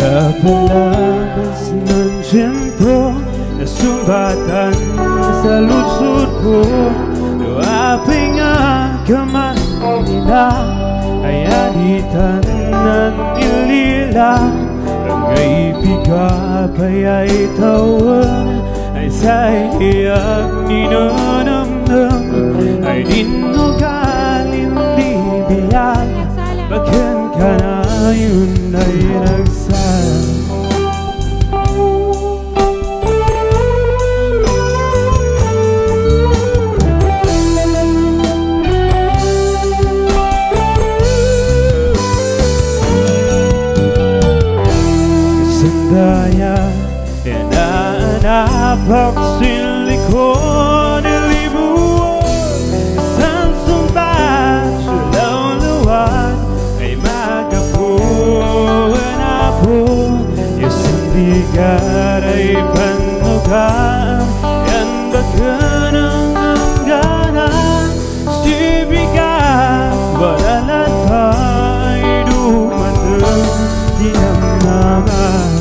Napalabas ng tiyempo na sumbatan sa lusod ko. Luaping ang kamay nila ay alitan ng ilila. Ang ipigapay ay tawan ay sa iyak ninanamnam ay dinugaling libiyag. Bakit ka na yun ay nagsayang? Sandaya inaanap ang silikon ilibuan. Isang sumbat silaw luwan ay magapuan po. Isang bigat ay panugan. Yan baka nang hangganan. Si bigat wala tayo dumadang di naman.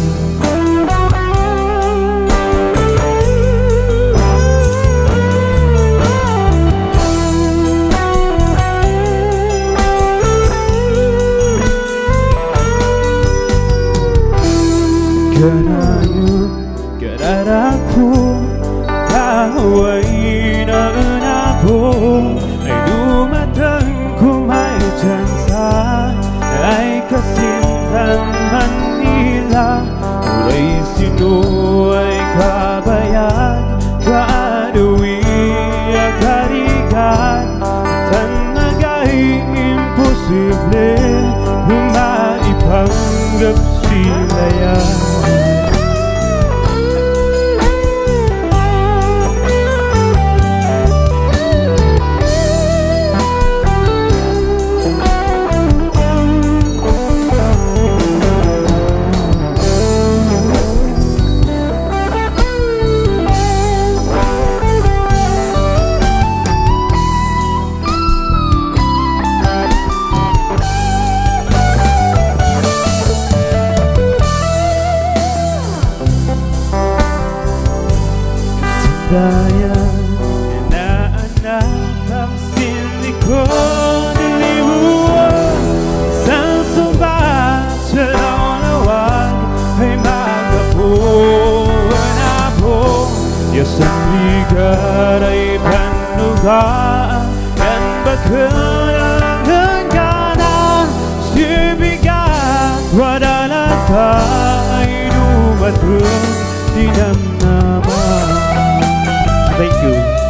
Kanayon, kararapo, kahaway na anapo ay dumatang kumay tsansa ay kasintan Manila. Uray sino ay kabayan, kaadawi at karigan. Tanagay imposible kung maipanggap sila yan. Daya inaanak ang silikon ilibuan. Isang sumbat sa lawan ay magapuan na po. Isang bigat ay panugaan. Yan baka ng hangganan. Si bigat wala na tayo dumating di naman. Thank you.